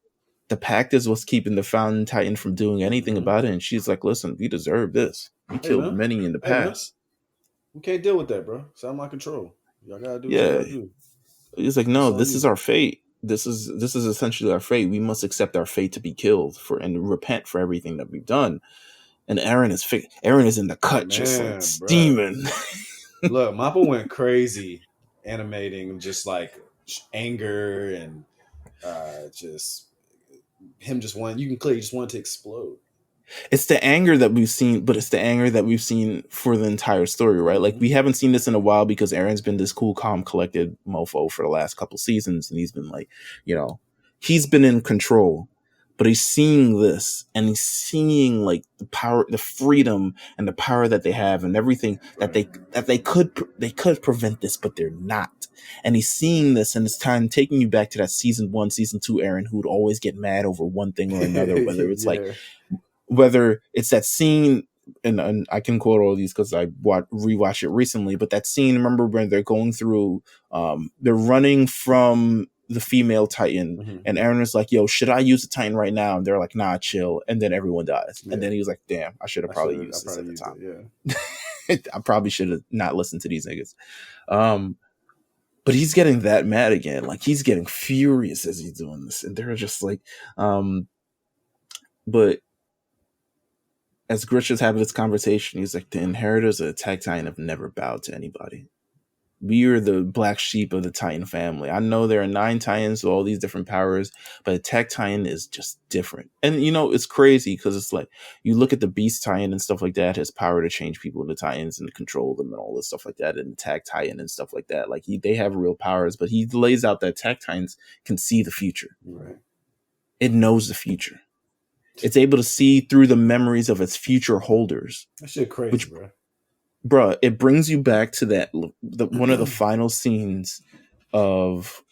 Speaker 1: is what's keeping the Fountain Titan from doing anything about it." And she's like, "Listen, we deserve this. We killed many in the past.
Speaker 2: We can't deal with that, bro. It's out of my control. Y'all gotta do what
Speaker 1: Yeah."
Speaker 2: you gotta do.
Speaker 1: He's like, "No, this is our fate. This is essentially our fate. We must accept our fate to be killed and repent for everything that we've done." And Eren is in the cut, just like steaming.
Speaker 2: Look, Mappa went crazy animating just like anger and just him just wanted, you can clearly just want to explode.
Speaker 1: It's the anger that we've seen, but it's the anger that we've seen for the entire story, right? Like, we haven't seen this in a while because Eren's been this cool, calm, collected mofo for the last couple seasons, and he's been like, he's been in control. But he's seeing this, and he's seeing like the power, the freedom, and the power that they have, and everything that they could prevent this, but they're not. And he's seeing this, and it's time taking you back to that season 1, season 2 Eren, who would always get mad over one thing or another, whether it's whether it's that scene, and I can quote all these because I rewatched it recently, but that scene, remember when they're going through, they're running from the female Titan, and Eren is like, "Yo, should I use the Titan right now?" And they're like, "Nah, chill." And then everyone dies. And then he was like, "Damn, I should have probably used this at the time. I probably should have not listened to these niggas." But he's getting that mad again. Like, he's getting furious as he's doing this. And they're just like, but as Grisha's having this conversation, he's like, "The inheritors of the Attack Titan have never bowed to anybody. We are the black sheep of the Titan family. I know there are 9 Titans with all these different powers, but Attack Titan is just different." And, it's crazy because it's like, you look at the Beast Titan and stuff like that, his power to change people into Titans and control them and all this stuff like that, and Attack Titan and stuff like that. Like, they have real powers, but he lays out that Attack Titans can see the future.
Speaker 2: Right.
Speaker 1: It knows the future. It's able to see through the memories of its future holders.
Speaker 2: That shit crazy, bro.
Speaker 1: Bruh, it brings you back to that one of the final scenes of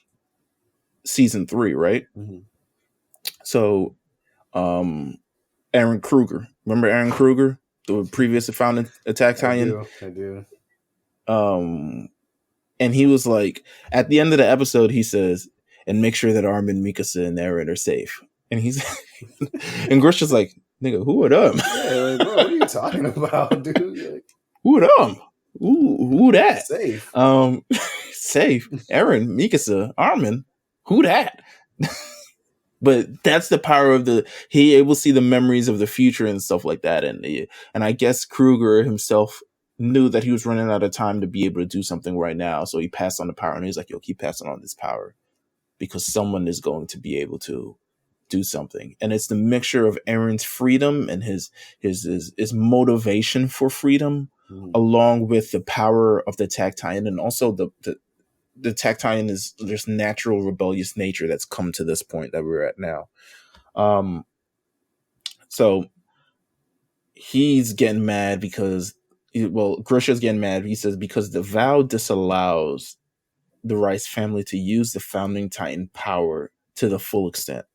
Speaker 1: season 3, right?
Speaker 2: Mm-hmm.
Speaker 1: So, Aaron Kruger. Remember Aaron Kruger, the previous founding Attack Titan?
Speaker 2: I do.
Speaker 1: And he was like, at the end of the episode, he says, "And make sure that Armin, Mikasa, and Eren are safe." And he's and Grisha's like, "Nigga, who are them?"
Speaker 2: Yeah, like, bro, what are you talking about, dude? Like,
Speaker 1: who are them? Who that?
Speaker 2: Safe.
Speaker 1: Safe. Eren, Mikasa, Armin. Who that? But that's the power of he able to see the memories of the future and stuff like that. And I guess Kruger himself knew that he was running out of time to be able to do something right now. So he passed on the power, and he's like, "Yo, keep passing on this power because someone is going to be able to do something." And it's the mixture of Eren's freedom and his motivation for freedom along with the power of the Attack Titan, and also the Attack Titan is there's natural rebellious nature that's come to this point that we're at now. So he's getting mad because, Grisha's getting mad. He says because the vow disallows the Rice family to use the founding Titan power to the full extent.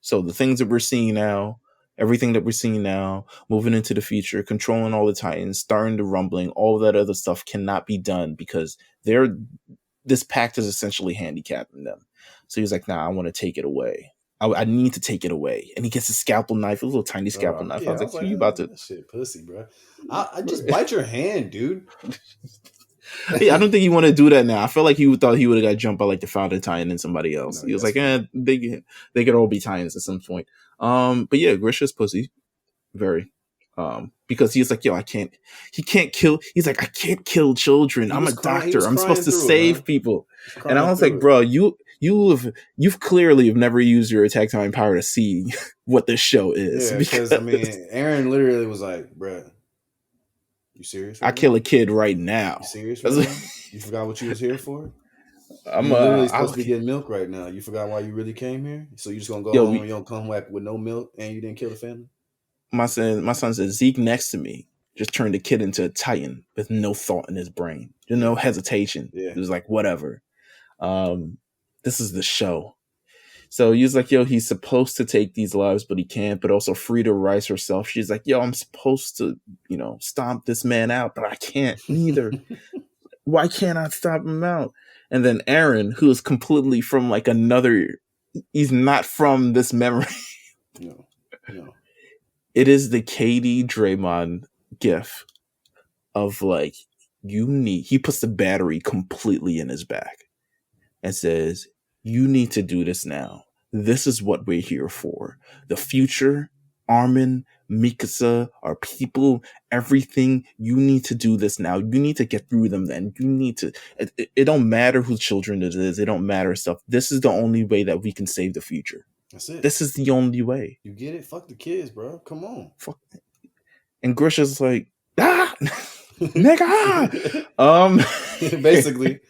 Speaker 1: So the things that we're seeing now, everything that we're seeing now, moving into the future, controlling all the Titans, starting the rumbling, all that other stuff cannot be done because this pact is essentially handicapping them. So he's like, nah, I want to take it away. I need to take it away. And he gets a scalpel knife, a little tiny scalpel knife.
Speaker 2: Yeah,
Speaker 1: I was like, you about to...
Speaker 2: That shit pussy, bro. I just bite your hand, dude.
Speaker 1: Yeah, I don't think he want to do that now. I feel like he thought he would have got jumped by like the founding Titan and somebody else. He was like, they could all be Titans at some point. But yeah, Grisha's pussy. Very. Because he's like, yo, he can't kill. He's like, I can't kill children. I'm a doctor. I'm supposed to save people. And I was like, bro, you've clearly have never used your Attack Titan power to see what this show is.
Speaker 2: Yeah, because I mean, Aaron literally was like, bro, you serious?
Speaker 1: I kill a kid right now.
Speaker 2: You serious? Right now? You forgot what you was here for? I'm literally supposed to be getting milk right now. You forgot why you really came here? So you just gonna go home and you don't come back with no milk and you didn't kill the family? My son said, Zeke next to me just turned the kid into a Titan with no thought in his brain. There's no hesitation. Yeah. It was like, whatever. This is the show. So he was like, yo, he's supposed to take these lives, but he can't. But also Frida Rice herself, she's like, yo, I'm supposed to, stomp this man out, but I can't neither. Why can't I stomp him out? And then Aaron, who is completely from like he's not from this memory. No. It is the KD Draymond gif of like, he puts the battery completely in his back and says, you need to do this now. This is what we're here for. The future, Armin, Mikasa, our people, everything. You need to do this now. You need to get through them then. You need to, it don't matter whose children it is. It don't matter stuff. This is the only way that we can save the future. That's it. This is the only way. You get it? Fuck the kids, bro. Come on.
Speaker 1: Fuck. And Grisha's like, nigga.
Speaker 2: Basically.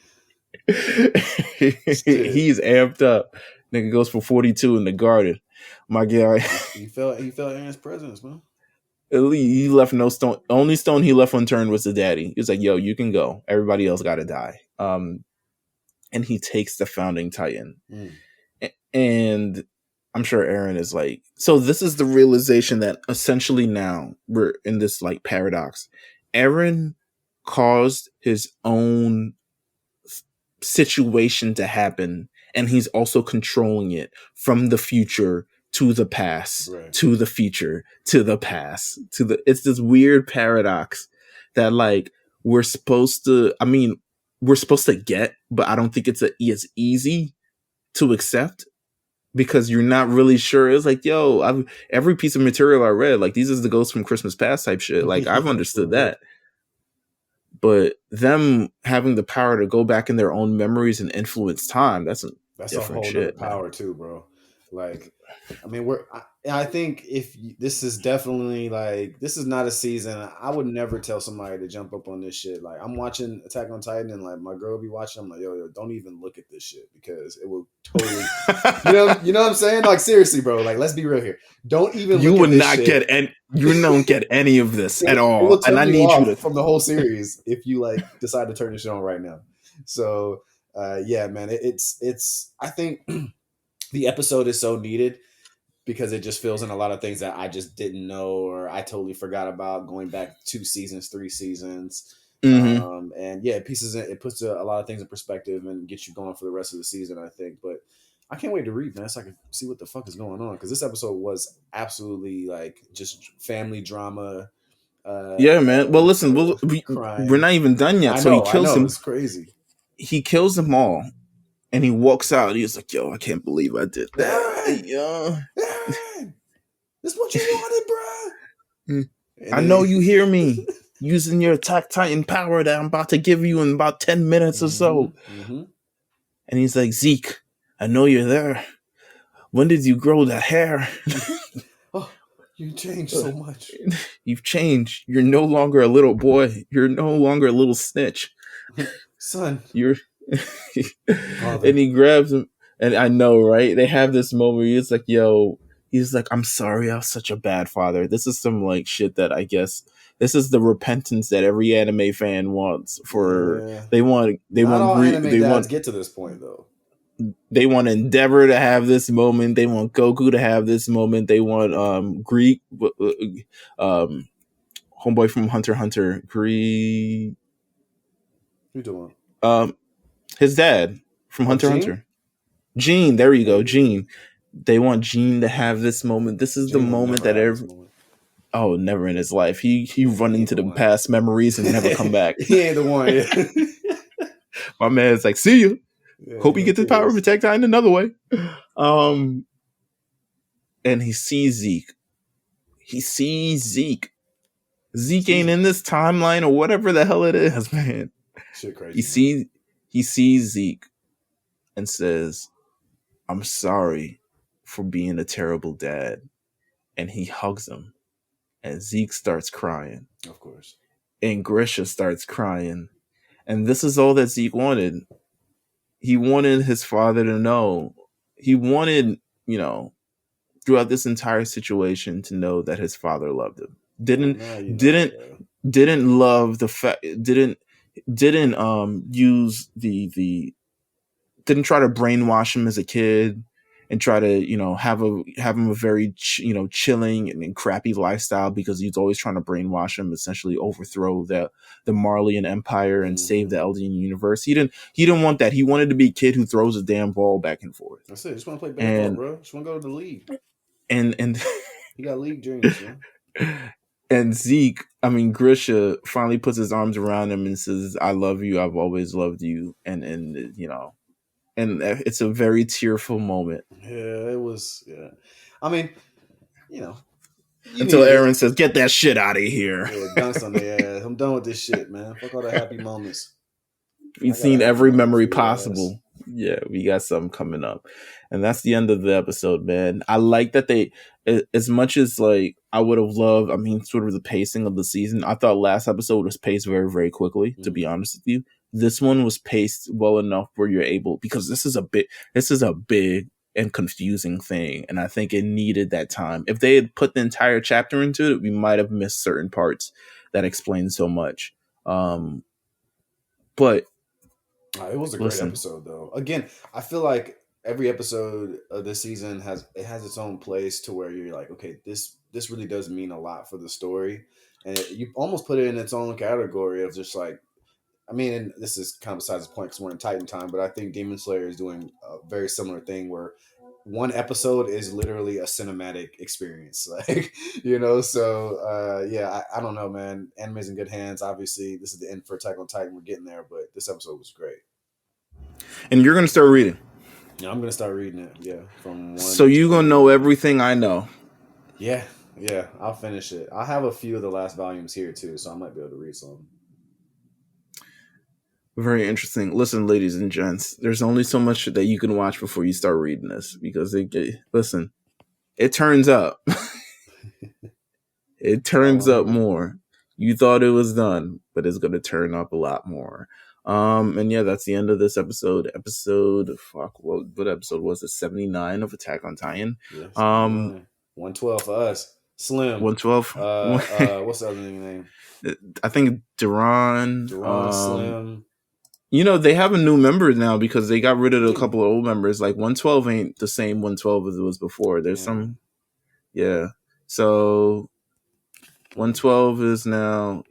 Speaker 1: He's amped up. Nigga goes for 42 in the garden. My guy.
Speaker 2: He felt Aaron's presence, man.
Speaker 1: He left no stone. Only stone he left unturned was the daddy. He was like, yo, you can go. Everybody else gotta die. And he takes the founding Titan. And I'm sure Aaron is like, so this is the realization that essentially now we're in this like paradox. Aaron caused his own situation to happen, and he's also controlling it from the future to the past, right, to the future, to the past, it's this weird paradox that like we're supposed to get, but I don't think it's as easy to accept. Because you're not really sure. It's like, yo, every piece of material I read, like, these is the Ghosts from Christmas Past type shit. Like, I've understood that. But them having the power to go back in their own memories and influence time, that's a whole shit,
Speaker 2: power, man. Too, bro. Like, I mean, I think this is definitely like, this is not a season. I would never tell somebody to jump up on this shit. Like, I'm watching Attack on Titan and like my girl be watching. I'm like, yo, don't even look at this shit because it will totally, you know what I'm saying? Like, seriously, bro. Like, let's be real here. Don't even.
Speaker 1: You would not get any. You don't get any of this at all. And I need you to
Speaker 2: from the whole series if you like decide to turn this shit on right now. So, yeah, man, it's. I think the episode is so needed. Because it just fills in a lot of things that I just didn't know or I totally forgot about going back 2 seasons, 3 seasons. Mm-hmm. And yeah, it puts a lot of things in perspective and gets you going for the rest of the season, I think. But I can't wait to read, man, so I can see what the fuck is going on. Because this episode was absolutely like just family drama.
Speaker 1: Yeah, man. Well, listen, we're not even done yet. So he kills him.
Speaker 2: It's crazy.
Speaker 1: He kills them all. And he walks out. He's like, yo, I can't believe I did that. Yo.
Speaker 2: This is what you wanted, bro.
Speaker 1: I know you hear me using your Attack Titan power that I'm about to give you in about 10 minutes or so. Mm-hmm. And he's like, Zeke, I know you're there. When did you grow that hair?
Speaker 2: Oh, You changed so much.
Speaker 1: You've changed. You're no longer a little boy. You're no longer a little snitch.
Speaker 2: Son.
Speaker 1: You're
Speaker 2: Father.
Speaker 1: and he grabs him, and I know, right? They have this moment where he's like, yo, he's like, I'm sorry, I was such a bad father. This is some like shit that I guess this is the repentance that every anime fan wants for.
Speaker 2: Yeah.
Speaker 1: They want
Speaker 2: Not all anime dads get to this point though.
Speaker 1: They want Endeavor to have this moment. They want Goku to have this moment. They want Greek homeboy from Hunter x Hunter, Greek.
Speaker 2: Who doing?
Speaker 1: His dad from Hunter x Hunter. Gene, there you go, Gene. They want Gene to have this moment. This is Gene the moment that oh, never in his life. He run into the past memories and never come back.
Speaker 2: He ain't the one. Yeah.
Speaker 1: My man's like, see you. Yeah, hope you get this power of Protect in another way. And he sees Zeke. Zeke ain't in this timeline or whatever the hell it is, man.
Speaker 2: Shit crazy.
Speaker 1: He sees Zeke and says, I'm sorry for being a terrible dad. And he hugs him. And Zeke starts crying.
Speaker 2: Of course.
Speaker 1: And Grisha starts crying. And this is all that Zeke wanted. He wanted his father to know. He wanted, throughout this entire situation to know that his father loved him. Didn't love the fact, didn't use didn't try to brainwash him as a kid and try to, have him a very, chilling and crappy lifestyle because he's always trying to brainwash him, essentially overthrow the Marleyan Empire and save the Eldian universe. He didn't want that. He wanted to be a kid who throws a damn ball back and forth.
Speaker 2: That's it. Just want to play baseball, bro. Just want to go to the league.
Speaker 1: And
Speaker 2: he got league dreams, man.
Speaker 1: And Grisha finally puts his arms around him and says, I love you. I've always loved you. And it's a very tearful moment.
Speaker 2: Yeah, it was. Yeah.
Speaker 1: Until Aaron says, get that shit out of here.
Speaker 2: Yeah, dunks on their ass. I'm done with this shit, man. Fuck all the happy moments.
Speaker 1: We've seen every memory possible. Yeah, we got something coming up. And that's the end of the episode, man. I like that they, as much as like I would have loved, sort of the pacing of the season. I thought last episode was paced very, very quickly, to be honest with you. This one was paced well enough where you're able, because this is a big and confusing thing. And I think it needed that time. If they had put the entire chapter into it, we might have missed certain parts that explain so much. But
Speaker 2: it was a great episode, though. Again, I feel like every episode of this season has its own place to where you're like, okay, this really does mean a lot for the story, and you almost put it in its own category of just like, and this is kind of besides the point because we're in Titan time, but I think Demon Slayer is doing a very similar thing where one episode is literally a cinematic experience, like, so I don't know, man. Anime's in good hands. Obviously, this is the end for Attack on Titan. We're getting there, but this episode was great.
Speaker 1: And you're gonna start reading.
Speaker 2: Yeah, I'm gonna start reading it. Yeah,
Speaker 1: so you're gonna know everything I know.
Speaker 2: Yeah, I'll finish it. I have a few of the last volumes here too, so I might be able to read some.
Speaker 1: Very interesting. Listen, ladies and gents, there's only so much that you can watch before you start reading this, because it turns up. It turns up more. You thought it was done, but it's going to turn up a lot more. And yeah, that's the end of this episode. What episode was it? 79 of Attack on Titan.
Speaker 2: Yeah, 112 for us. Slim.
Speaker 1: 112.
Speaker 2: What's the other name?
Speaker 1: I think Duran.
Speaker 2: Slim.
Speaker 1: They have a new member now because they got rid of a couple of old members. Like 112 ain't the same 112 as it was before. There's some. Yeah. So 112 is now,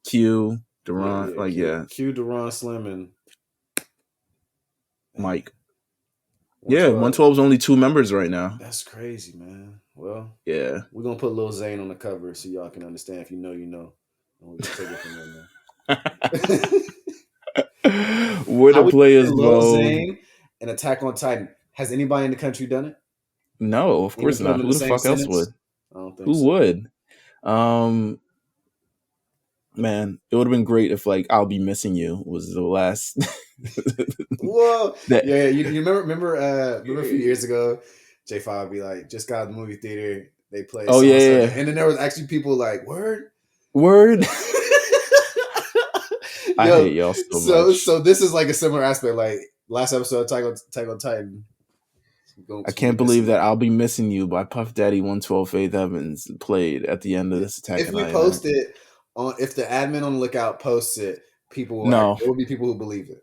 Speaker 1: Q, Duran,
Speaker 2: Q, Duran, Slim, and
Speaker 1: Mike. 112 is only 2 members right now.
Speaker 2: That's crazy, man. Well,
Speaker 1: yeah.
Speaker 2: We're going to put Lil Zane on the cover so y'all can understand. If you know, you know. And we'll take it from there, man.
Speaker 1: Where the players go.
Speaker 2: Lil Zane and Attack on Titan. Has anybody in the country done it?
Speaker 1: No, of course not. Who the fuck else would?
Speaker 2: I don't think
Speaker 1: Who would? Man, it would have been great if like "I'll Be Missing You" was the last.
Speaker 2: Whoa! You remember a few years ago, J5 would be like, "Just got out of the movie theater. They play
Speaker 1: Oh
Speaker 2: song
Speaker 1: yeah,
Speaker 2: seven,
Speaker 1: yeah.
Speaker 2: and then there was actually people like, "Word,
Speaker 1: Word. I
Speaker 2: yo."
Speaker 1: hate y'all so
Speaker 2: So
Speaker 1: much.
Speaker 2: so this is like a similar aspect. Like last episode, of Attack on Titan.
Speaker 1: I can't believe that "I'll Be Missing You" by Puff Daddy 112 Faith Evans played at the end of this Attack
Speaker 2: If
Speaker 1: on
Speaker 2: we
Speaker 1: Titan.
Speaker 2: post it on, if the admin on the Lookout posts it, people will.
Speaker 1: No.
Speaker 2: There will be people who believe it.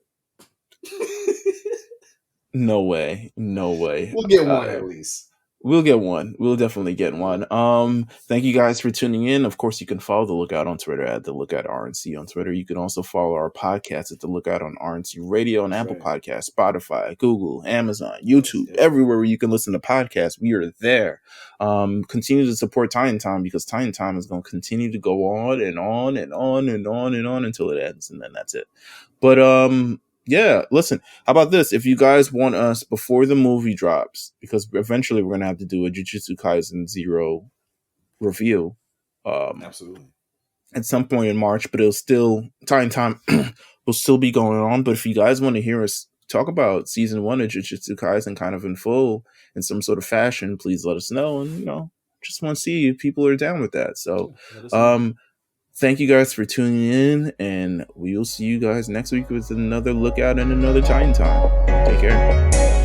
Speaker 1: No way. No way.
Speaker 2: We'll get one at least.
Speaker 1: We'll get one. We'll definitely get one. Thank you guys for tuning in. Of course, you can follow The Lookout on Twitter at The Lookout RNC on Twitter. You can also follow our podcast at The Lookout on RNC Radio and Apple Podcasts, Spotify, Google, Amazon, YouTube, everywhere where you can listen to podcasts. We are there. Continue to support Titan Time, because Titan Time is going to continue to go on and on and on and on and on until it ends, and then that's it. But yeah, listen, how about this? If you guys want us before the movie drops, because eventually we're going to have to do a Jujutsu Kaisen 0 review.
Speaker 2: Absolutely.
Speaker 1: At some point in March, but it'll still, Time will still be going on. But if you guys want to hear us talk about season 1 of Jujutsu Kaisen kind of in full, in some sort of fashion, please let us know. And, just want to see if people are down with that. So, thank you guys for tuning in, and we will see you guys next week with another Lookout and another Titan Time. Take care.